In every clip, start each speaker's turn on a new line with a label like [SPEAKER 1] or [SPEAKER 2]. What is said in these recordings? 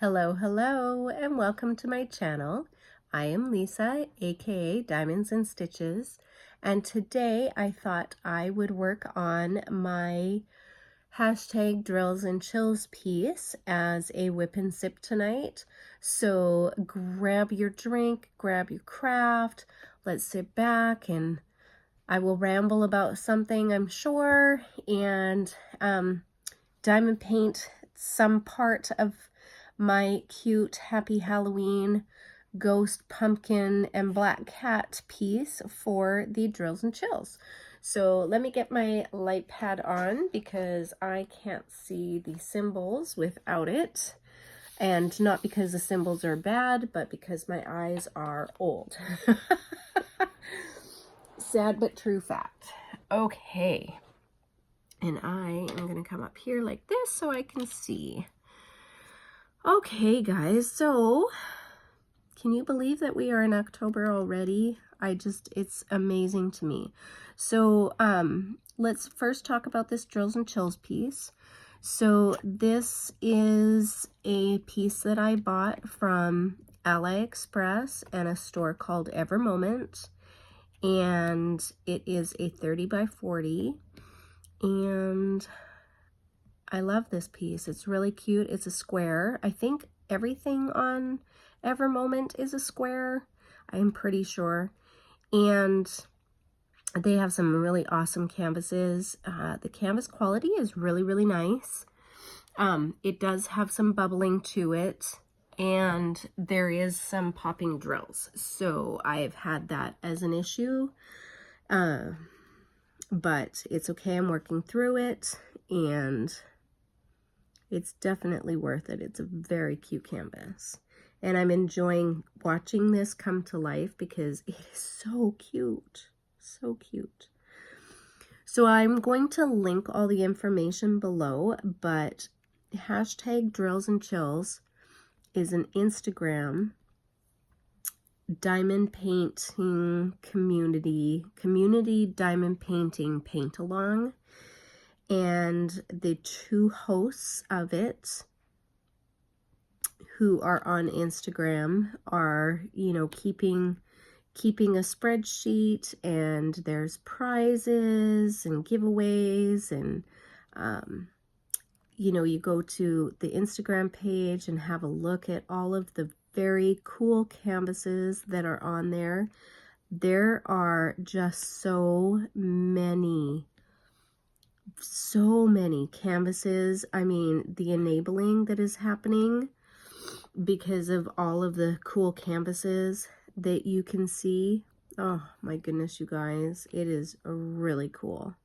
[SPEAKER 1] Hello, and welcome to my channel. I am Lisa, aka Diamonds and Stitches, and today I thought I would work on my hashtag drills and chills piece as a whip and sip tonight. So grab your drink, grab your craft, let's sit back and I will ramble about something, I'm sure, and diamond paint some part of my cute Happy Halloween ghost pumpkin and black cat piece for the drills and chills. So let me get my light pad on because I can't see the symbols without it. And not because the symbols are bad, but because my eyes are old. Sad but true fact. Okay. And I am going to come up here like this so I can see. Okay, guys, so can you believe that we are in October already? It's amazing to me. So let's first talk about this drills and chills piece. So this is a piece that I bought from AliExpress and a store called Ever Moment, and it is a 30 by 40, and I love this piece. It's really cute. It's a square. I think everything on Ever Moment is a square. I'm pretty sure. And they have some really awesome canvases. The canvas quality is really nice. It does have some bubbling to it, and there is some popping drills. So I've had that as an issue, but it's okay. I'm working through it, and it's definitely worth it. It's a very cute canvas. And I'm enjoying watching this come to life because it is so cute. So cute. So I'm going to link all the information below, but hashtag drills and chills is an Instagram diamond painting community diamond painting paint along. And the two hosts of it who are on Instagram are, you know, keeping a spreadsheet, and there's prizes and giveaways, and you know, you go to the Instagram page and have a look at all of the very cool canvases that are on there. There are just so many canvases. I mean, the enabling that is happening because of all of the cool canvases that you can see. Oh my goodness, you guys, it is really cool.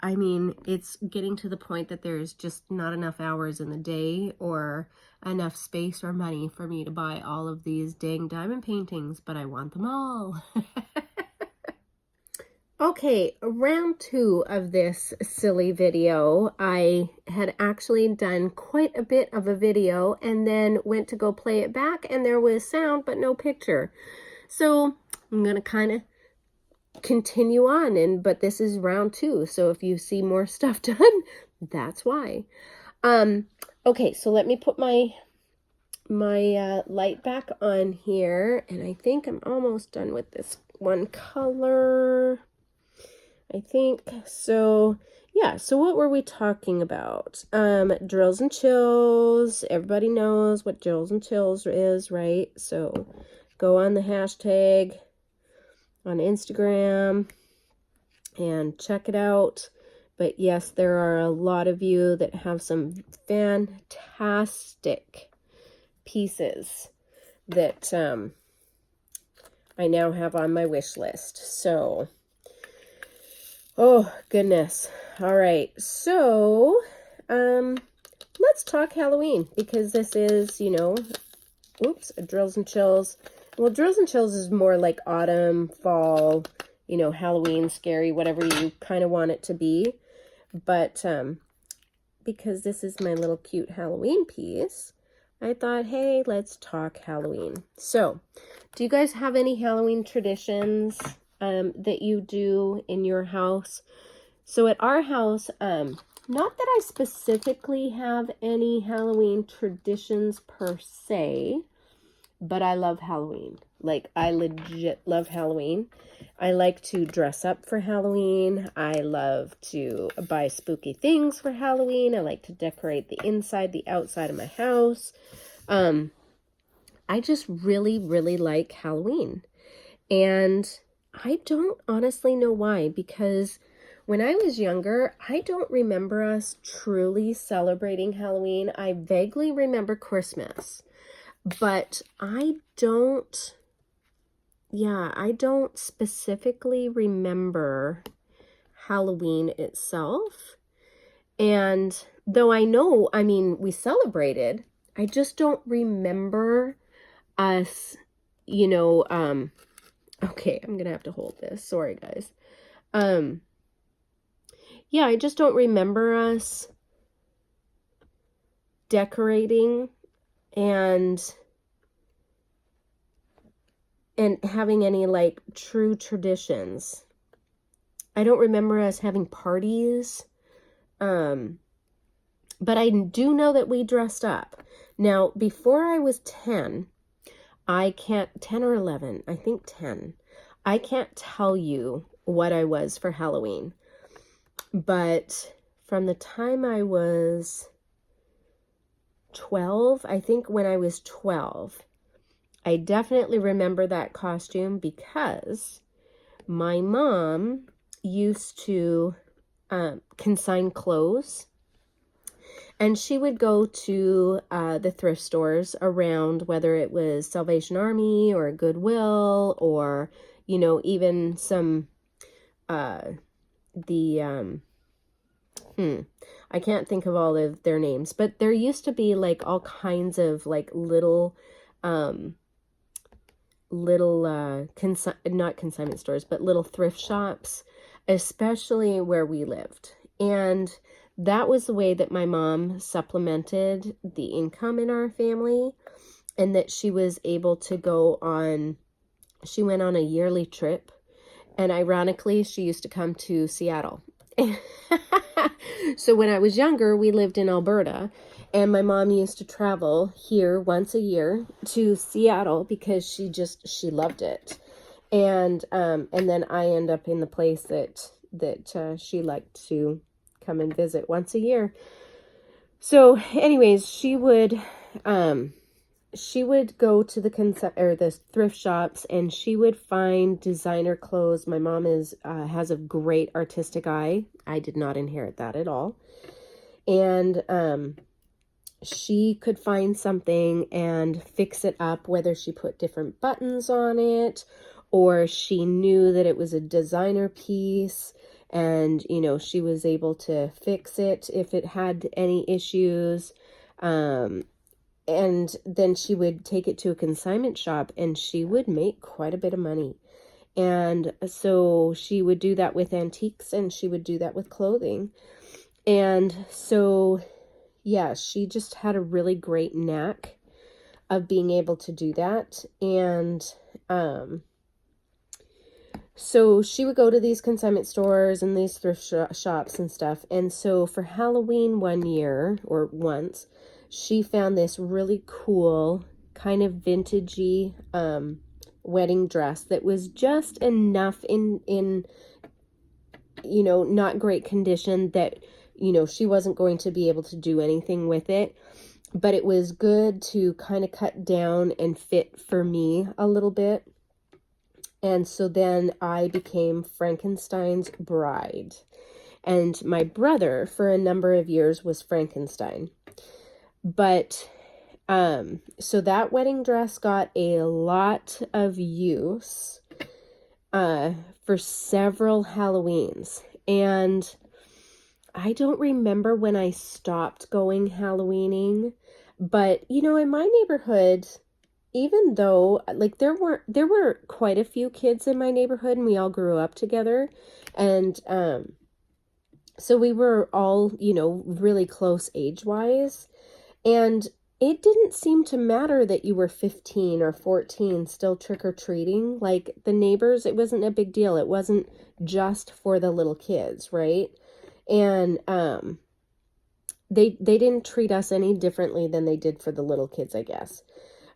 [SPEAKER 1] I mean, it's getting to the point that there's just not enough hours in the day or enough space or money for me to buy all of these dang diamond paintings, but I want them all. Okay, round 2 of this silly video. I had actually done quite a bit of a video and then went to go play it back, and there was sound but no picture. So I'm going to kind of continue on, but this is round 2. So if you see more stuff done, that's why. Okay, so let me put my light back on here, and I think I'm almost done with this one color. I think so. Yeah, so what were we talking about? Drills and chills. Everybody knows what drills and chills is, right? So go on the hashtag on Instagram and check it out. But yes, there are a lot of you that have some fantastic pieces that I now have on my wish list. So oh, goodness. All right. So, let's talk Halloween, because this is, you know, drills and chills. Well, drills and chills is more like autumn, fall, you know, Halloween, scary, whatever you kind of want it to be. But, because this is my little cute Halloween piece, I thought, hey, let's talk Halloween. So, do you guys have any Halloween traditions that you do in your house? So at our house, Not that I specifically have any Halloween traditions per se, but I love Halloween. Like, I legit love Halloween. I like to dress up for Halloween. I love to buy spooky things for Halloween. I like to decorate the inside, the outside of my house. I just really, really like Halloween. And I don't honestly know why, because when I was younger, I don't remember us truly celebrating Halloween. I vaguely remember Christmas, but I don't specifically remember Halloween itself. And though I know, I mean, we celebrated, I just don't remember us, okay, I'm gonna have to hold this. Sorry, guys. Yeah, I just don't remember us decorating and having any like true traditions. I don't remember us having parties. But I do know that we dressed up. Now, before I was 10 or 11, I think 10. I can't tell you what I was for Halloween. But from the time I was 12, I think when I was 12, I definitely remember that costume because my mom used to consign clothes. And she would go to the thrift stores around, whether it was Salvation Army or Goodwill or, even some, I can't think of all of their names, but there used to be like all kinds of like little, not consignment stores, but little thrift shops, especially where we lived. And that was the way that my mom supplemented the income in our family, and that she was able to she went on a yearly trip, and ironically, she used to come to Seattle. So when I was younger, we lived in Alberta, and my mom used to travel here once a year to Seattle because she loved it. And then I end up in the place that she liked to come and visit once a year. So anyways, she would go to the thrift shops, and she would find designer clothes. My mom has a great artistic eye. I did not inherit that at all. And she could find something and fix it up, whether she put different buttons on it or she knew that it was a designer piece. And, she was able to fix it if it had any issues. And then she would take it to a consignment shop, and she would make quite a bit of money. And so she would do that with antiques, and she would do that with clothing. And so, yeah, she just had a really great knack of being able to do that. And, so she would go to these consignment stores and these thrift shops and stuff. And so for Halloween once, she found this really cool kind of vintagey wedding dress that was just enough in not great condition that, she wasn't going to be able to do anything with it. But it was good to kind of cut down and fit for me a little bit. And so then I became Frankenstein's bride. And my brother, for a number of years, was Frankenstein. But, so that wedding dress got a lot of use for several Halloweens. And I don't remember when I stopped going Halloweening. But, in my neighborhood, even though like there were quite a few kids in my neighborhood, and we all grew up together, and so we were all really close age-wise, and it didn't seem to matter that you were 15 or 14 still trick-or-treating. Like the neighbors, it wasn't a big deal. It wasn't just for the little kids, right? And they didn't treat us any differently than they did for the little kids, I guess.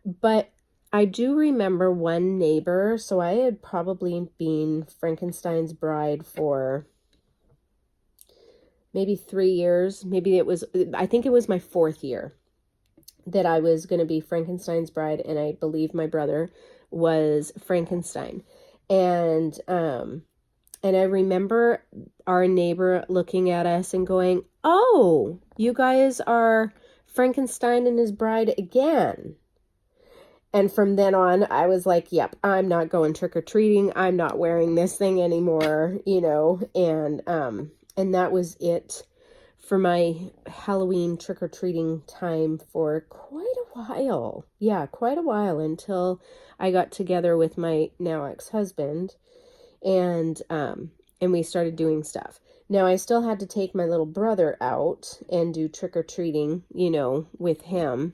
[SPEAKER 1] But I do remember one neighbor, so I had probably been Frankenstein's bride for maybe 3 years. I think it was my 4th year that I was going to be Frankenstein's bride, and I believe my brother was Frankenstein. And I remember our neighbor looking at us and going, "Oh, you guys are Frankenstein and his bride again." And from then on, I was like, "Yep, I'm not going trick-or-treating. I'm not wearing this thing anymore," and that was it for my Halloween trick-or-treating time for quite a while. Yeah, quite a while, until I got together with my now ex-husband, and we started doing stuff. Now, I still had to take my little brother out and do trick-or-treating, with him.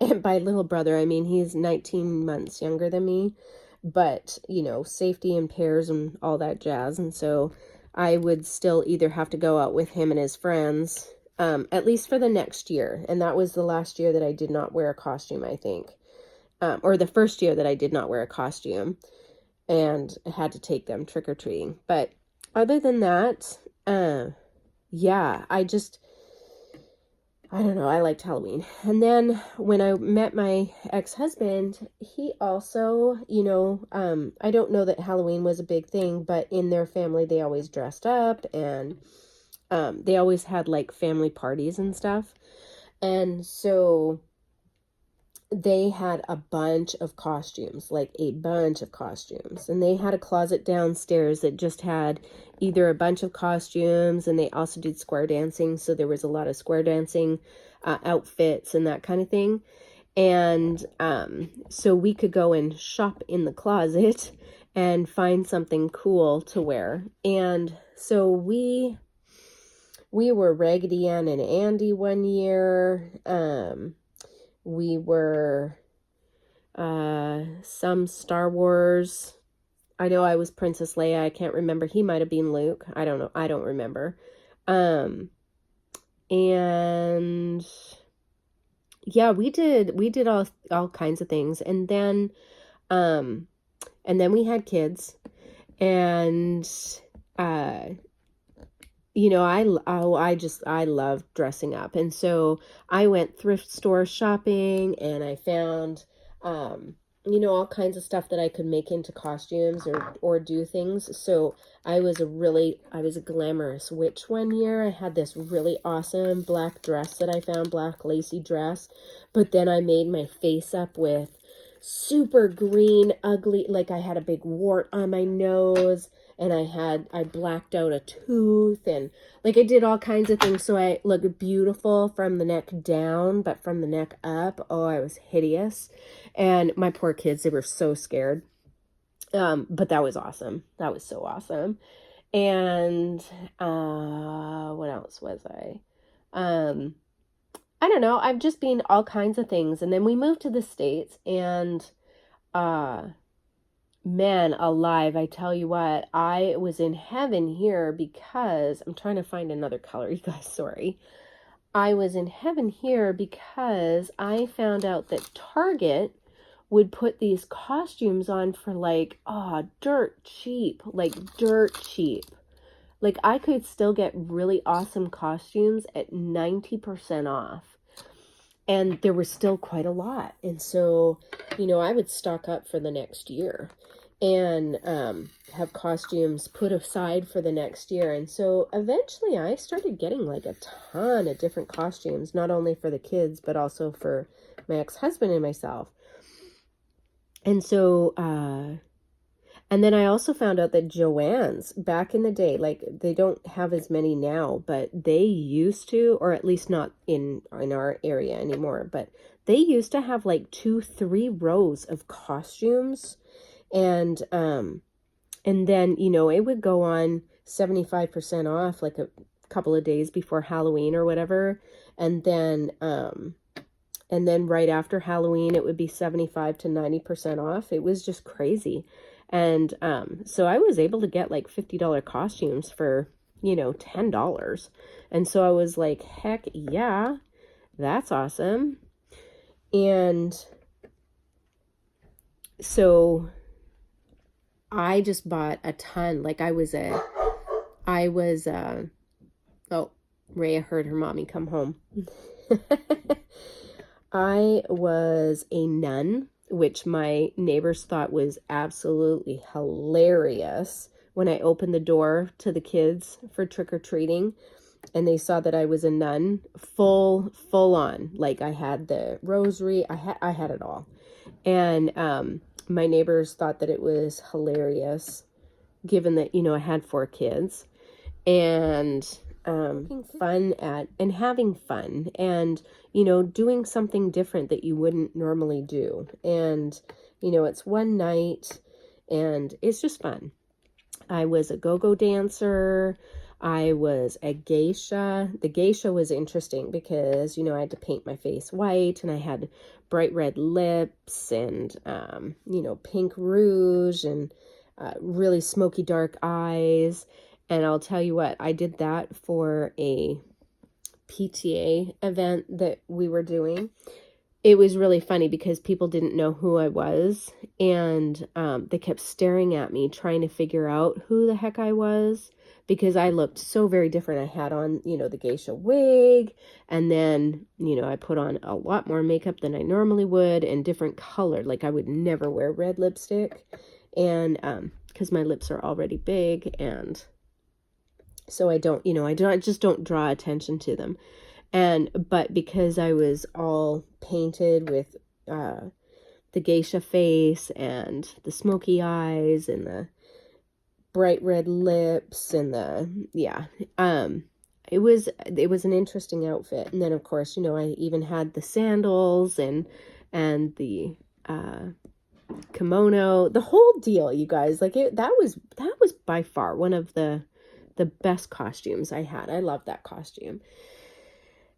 [SPEAKER 1] And by little brother, I mean he's 19 months younger than me, but, safety in pairs and all that jazz. And so I would still either have to go out with him and his friends, at least for the next year. And that was the last year that I did not wear a costume, I think. Or the first year that I did not wear a costume and had to take them trick-or-treating. But other than that, yeah, I don't know, I liked Halloween. And then when I met my ex-husband, he also, I don't know that Halloween was a big thing, but in their family, they always dressed up, and they always had like family parties and stuff. And so they had a bunch of costumes, and they had a closet downstairs that just had either a bunch of costumes, and they also did square dancing, so there was a lot of square dancing outfits and that kind of thing. And so we could go and shop in the closet and find something cool to wear. And so we were Raggedy Ann and Andy one year. We were some Star Wars. I know I was Princess Leia. I can't remember. He might have been Luke. I don't know. I don't remember. And yeah, we did all kinds of things. And then we had kids, and I love dressing up. And so I went thrift store shopping, and I found, all kinds of stuff that I could make into costumes or do things. So I was a glamorous witch one year. I had this really awesome black dress that I found, black lacy dress. But then I made my face up with super green, ugly, like I had a big wart on my nose, and I blacked out a tooth, and like I did all kinds of things so I looked beautiful from the neck down, but from the neck up, oh, I was hideous. And my poor kids, they were so scared. But that was awesome. That was so awesome. And what else was I? I don't know. I've just been all kinds of things. And then we moved to the States, and man alive, I tell you what, I was in heaven here because I'm trying to find another color, you guys, sorry. I was in heaven here because I found out that Target would put these costumes on for dirt cheap. Like I could still get really awesome costumes at 90% off. And there was still quite a lot. And so, I would stock up for the next year and have costumes put aside for the next year. And so eventually I started getting like a ton of different costumes, not only for the kids, but also for my ex-husband and myself. And so, and then I also found out that Joann's back in the day, like they don't have as many now, but they used to, or at least not in our area anymore, but they used to have like 2-3 rows of costumes. And then, it would go on 75% off like a couple of days before Halloween or whatever. And then right after Halloween, it would be 75 to 90% off. It was just crazy. And so I was able to get like $50 costumes for you know, $10. And so I was like, heck yeah, that's awesome. And so I just bought a ton. Like oh, Rhea heard her mommy come home. I was a nun, which my neighbors thought was absolutely hilarious when I opened the door to the kids for trick-or-treating and they saw that I was a nun, full on. Like I had the rosary, I had it all. And my neighbors thought that it was hilarious given that, you know, I had 4 kids. And having fun and, you know, doing something different that you wouldn't normally do. And, you know, it's one night and it's just fun. I was a go-go dancer. I was a geisha. The geisha was interesting because, you know, I had to paint my face white and I had bright red lips and, you know, pink rouge and really smoky dark eyes. And I'll tell you what, I did that for a PTA event that we were doing. It was really funny because people didn't know who I was, and they kept staring at me trying to figure out who the heck I was because I looked so very different. I had on, you know, the geisha wig, and then, you know, I put on a lot more makeup than I normally would and different color. Like I would never wear red lipstick, and because my lips are already big, and so I don't, you know, I just don't draw attention to them. But because I was all painted with the geisha face and the smoky eyes and the bright red lips and it was an interesting outfit. And then of course, you know, I even had the sandals and the kimono, the whole deal, you guys. Like that was by far one of the best costumes I had. I love that costume.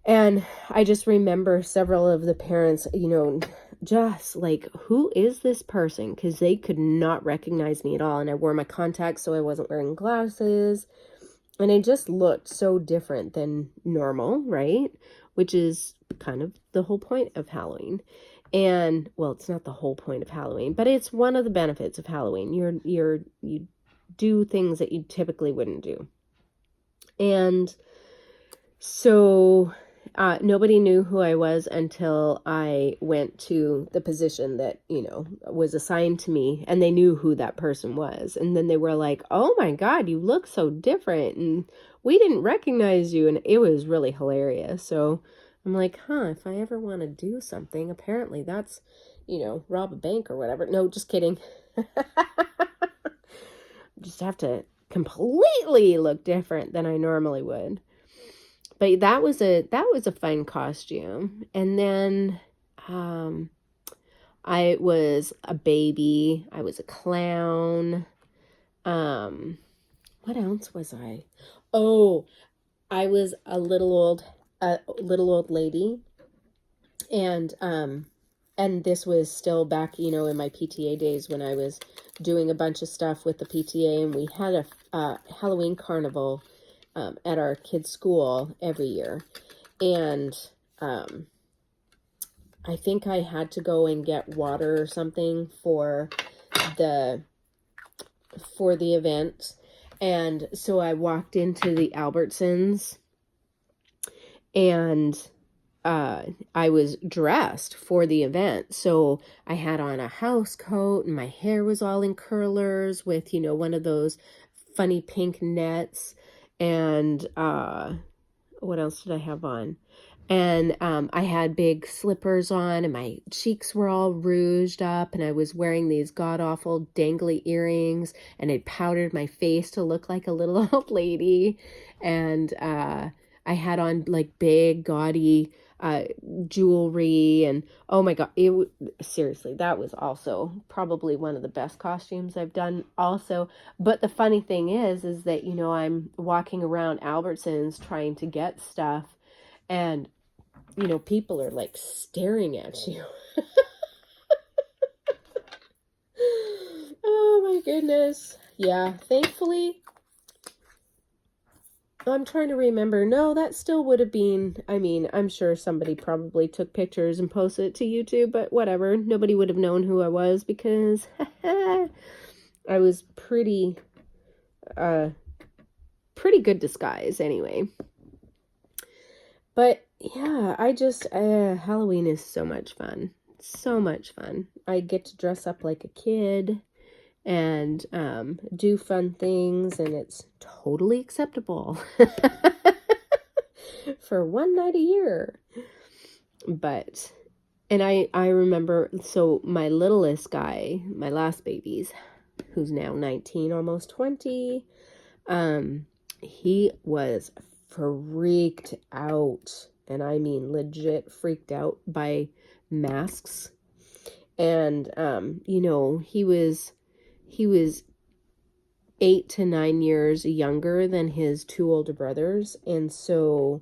[SPEAKER 1] And I just remember several of the parents, you know, just like, who is this person? Because they could not recognize me at all. And I wore my contacts, so I wasn't wearing glasses. And I just looked so different than normal, right? Which is kind of the whole point of Halloween. And, well, it's not the whole point of Halloween, but it's one of the benefits of Halloween. You do things that you typically wouldn't do. And so nobody knew who I was until I went to the position that, you know, was assigned to me, and they knew who that person was. And then they were like, oh my God, you look so different and we didn't recognize you. And it was really hilarious. So I'm like, if I ever want to do something, apparently that's, you know, rob a bank or whatever. No, just kidding. Just have to completely look different than I normally would. But that was a fun costume. And then I was a baby. I was a clown. What else was I? Oh, I was a little old lady. And this was still back, you know, in my PTA days when I was doing a bunch of stuff with the PTA, and we had a Halloween carnival at our kids' school every year. And I think I had to go and get water or something for the event. And so I walked into the Albertsons, and I was dressed for the event. So I had on a house coat, and my hair was all in curlers with, you know, one of those funny pink nets. And what else did I have on? And I had big slippers on, and my cheeks were all rouged up, and I was wearing these god-awful dangly earrings, and I powdered my face to look like a little old lady. And I had on like big gaudy jewelry, and oh my God, seriously, that was also probably one of the best costumes I've done also. But the funny thing is that, you know, I'm walking around Albertsons trying to get stuff, and, you know, people are like staring at you. Oh my goodness. Yeah, thankfully I'm trying to remember. No, that still would have been, I mean, I'm sure somebody probably took pictures and posted it to YouTube, but whatever. Nobody would have known who I was because I was pretty good disguise anyway. But yeah, I just, Halloween is so much fun. So much fun. I get to dress up like a kid and do fun things, and it's totally acceptable for one night a year. But, and I remember, so my littlest guy, my last baby's, who's now 19, almost 20, he was freaked out, and I mean legit freaked out by masks. And you know, he was 8 to 9 years younger than his 2 older brothers, and so,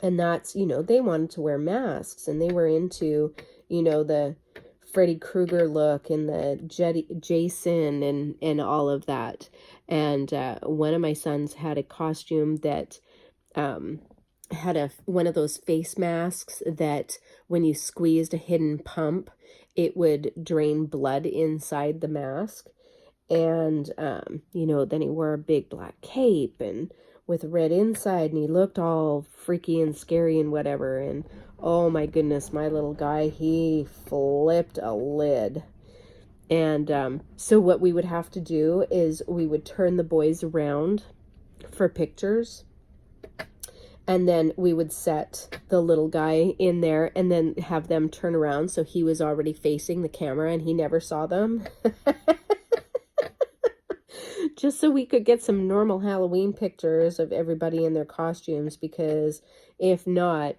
[SPEAKER 1] and that's, you know, they wanted to wear masks, and they were into, you know, the Freddy Krueger look and the Jason and all of that. And one of my sons had a costume that had one of those face masks that when you squeezed a hidden pump, it would drain blood inside the mask. And, you know, then he wore a big black cape and with red inside, and he looked all freaky and scary and whatever. And oh my goodness, my little guy, he flipped a lid. And so what we would have to do is we would turn the boys around for pictures. And then we would set the little guy in there and then have them turn around so he was already facing the camera and he never saw them. Just so we could get some normal Halloween pictures of everybody in their costumes, because if not,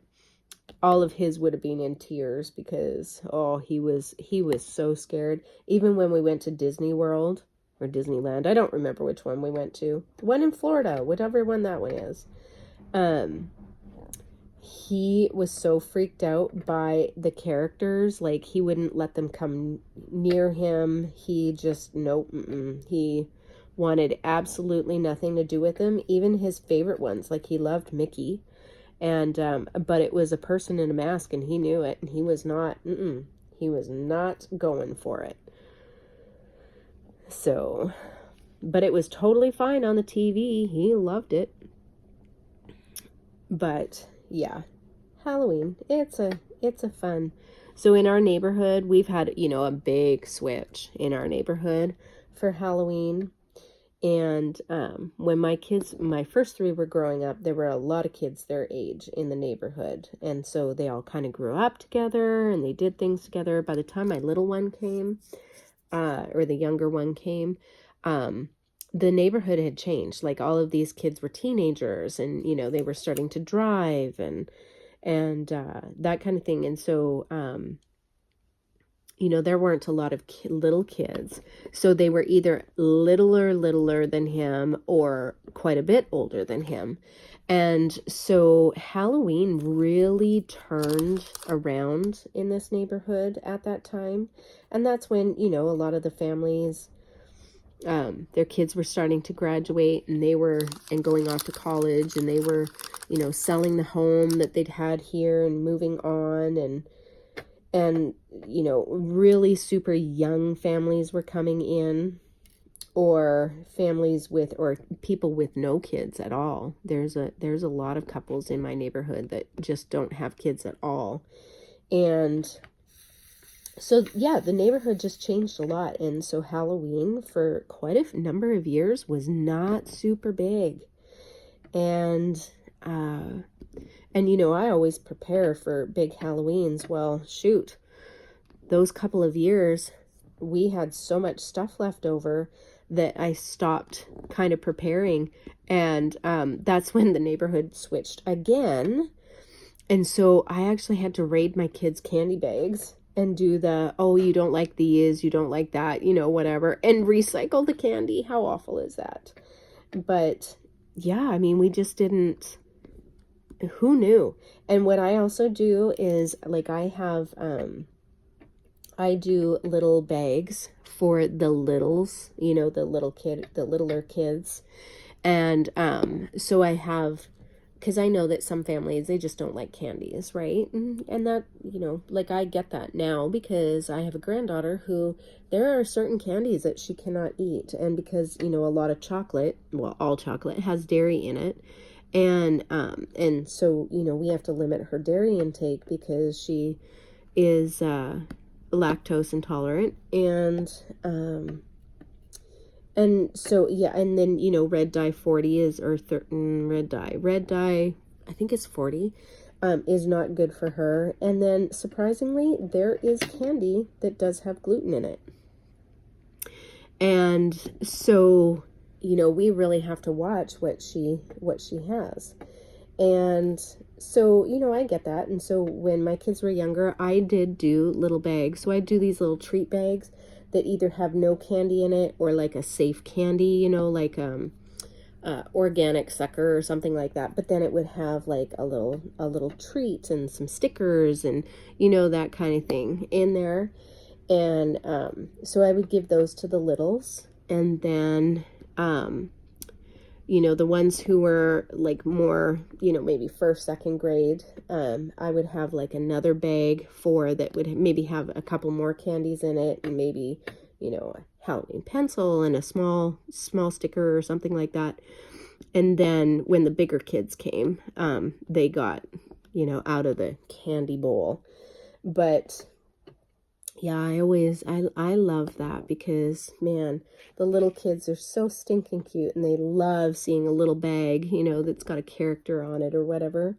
[SPEAKER 1] all of his would have been in tears because, oh, he was so scared. Even when we went to Disney World or Disneyland, I don't remember which one we went to. The one in Florida, whatever one that one is. He was so freaked out by the characters, like he wouldn't let them come near him. He just, nope, he wanted absolutely nothing to do with them, even his favorite ones. Like he loved Mickey, and but it was a person in a mask, and he knew it, and he was not going for it. So, but it was totally fine on the TV. He loved it. But yeah, Halloween, it's a fun. So in our neighborhood, we've had, you know, a big switch in our neighborhood for Halloween. And when my first 3 were growing up, there were a lot of kids their age in the neighborhood. And so they all kind of grew up together and they did things together. By the time my little one came, or the younger one came, the neighborhood had changed. Like all of these kids were teenagers, and, you know, they were starting to drive and that kind of thing. And so, you know, there weren't a lot of little kids. So they were either littler than him or quite a bit older than him. And so Halloween really turned around in this neighborhood at that time. And that's when, you know, a lot of the families, their kids were starting to graduate, and going off to college, and they were, you know, selling the home that they'd had here and moving on, and you know, really super young families were coming in, or families with, or people with no kids at all. There's a lot of couples in my neighborhood that just don't have kids at all. And so, yeah, the neighborhood just changed a lot. And so Halloween for quite a number of years was not super big. And you know, I always prepare for big Halloweens. Well, shoot, those couple of years, we had so much stuff left over that I stopped kind of preparing. And that's when the neighborhood switched again. And so I actually had to raid my kids' candy bags and do the, oh, you don't like these, you don't like that, you know, whatever, and recycle the candy. How awful is that? But yeah, I mean, we just didn't, who knew? And what I also do is, like, I do little bags for the littles, you know, the littler kids. And so I have, because I know that some families, they just don't like candies, right? And that, you know, like I get that now because I have a granddaughter who, there are certain candies that she cannot eat. And because, you know, a lot of chocolate, well, all chocolate has dairy in it. And so, you know, we have to limit her dairy intake because she is lactose intolerant. And so, yeah, and then, you know, red dye 40 is, or red dye, I think it's 40, is not good for her. And then, surprisingly, there is candy that does have gluten in it. And so, you know, we really have to watch what she has. And so, you know, I get that. And so when my kids were younger, I did do little bags. So I do these little treat bags that either have no candy in it or like a safe candy, you know, like organic sucker or something like that. But then it would have like a little treat and some stickers and, you know, that kind of thing in there. And so I would give those to the littles. And then you know, the ones who were like more, you know, maybe first, second grade, I would have like another bag that would maybe have a couple more candies in it, and maybe, you know, a Halloween pencil and a small sticker or something like that. And then when the bigger kids came, they got, you know, out of the candy bowl. But yeah, I love that because, man, the little kids are so stinking cute and they love seeing a little bag, you know, that's got a character on it or whatever.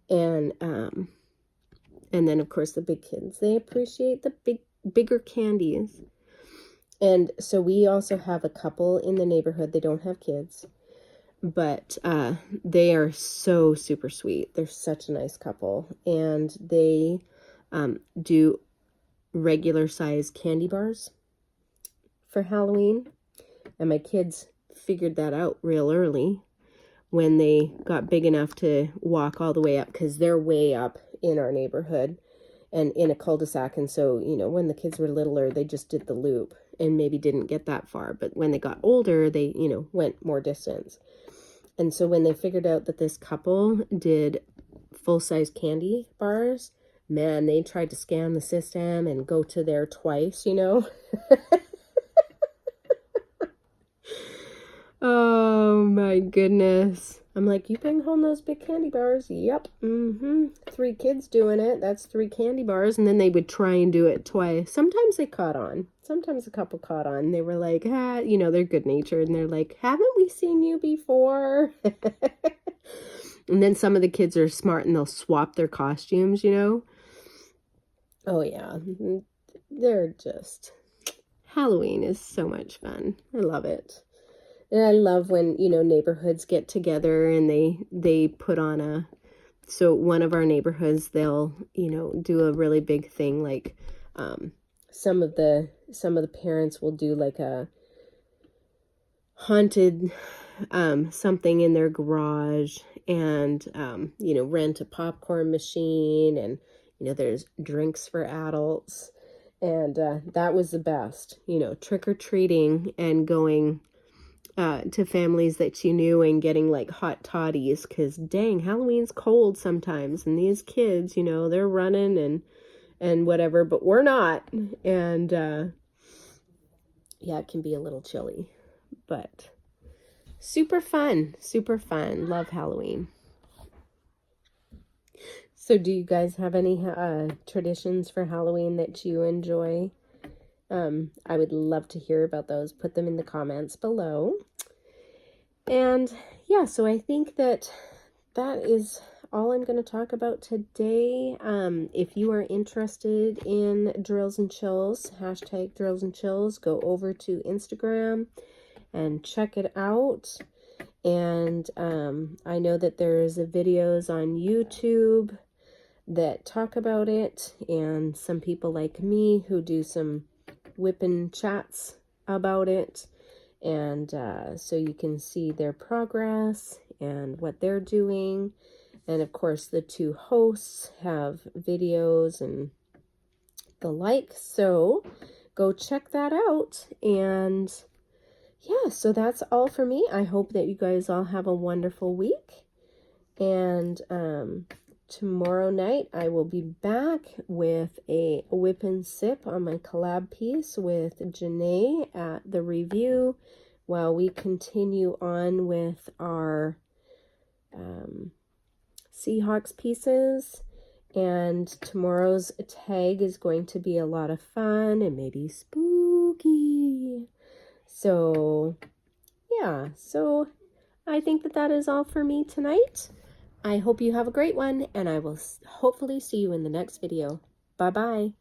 [SPEAKER 1] And then of course the big kids, they appreciate the bigger candies. And so we also have a couple in the neighborhood. They don't have kids, but they are so super sweet. They're such a nice couple, and they do regular size candy bars for Halloween. And my kids figured that out real early when they got big enough to walk all the way up, because they're way up in our neighborhood and in a cul-de-sac. And so, you know, when the kids were littler, they just did the loop and maybe didn't get that far. But when they got older, they, you know, went more distance. And so when they figured out that this couple did full-size candy bars, man, they tried to scan the system and go to there twice, you know. Oh my goodness. I'm like, you bring home those big candy bars? Yep. 3 kids doing it. That's 3 candy bars. And then they would try and do it twice. Sometimes they caught on. Sometimes a couple caught on. They were like, you know, they're good natured. And they're like, haven't we seen you before? And then some of the kids are smart and they'll swap their costumes, you know. Oh yeah. They're just, Halloween is so much fun. I love it. And I love when, you know, neighborhoods get together and they put on so one of our neighborhoods, they'll, you know, do a really big thing. Like, some of the parents will do like a haunted, something in their garage, and, you know, rent a popcorn machine, and, you know, there's drinks for adults. And, that was the best, you know, trick-or-treating and going to families that you knew and getting like hot toddies, because dang, Halloween's cold sometimes, and these kids, you know, they're running and whatever, but we're not. And yeah, it can be a little chilly, but super fun. Love Halloween. So do you guys have any traditions for Halloween that you enjoy? I would love to hear about those. Put them in the comments below. And yeah, so I think that is all I'm going to talk about today. If you are interested in Drills and Chills, hashtag Drills and Chills, go over to Instagram and check it out. And I know that there's videos on YouTube that talk about it, and some people like me who do some whipping chats about it. And so you can see their progress and what they're doing. And of course, the 2 hosts have videos and the like. So go check that out. And yeah, so that's all for me. I hope that you guys all have a wonderful week. And tomorrow night I will be back with a whip and sip on my collab piece with Janae at the review, while we continue on with our Seahawks pieces. And tomorrow's tag is going to be a lot of fun and maybe spooky. So yeah, so I think that is all for me tonight. I hope you have a great one, and I will hopefully see you in the next video. Bye-bye.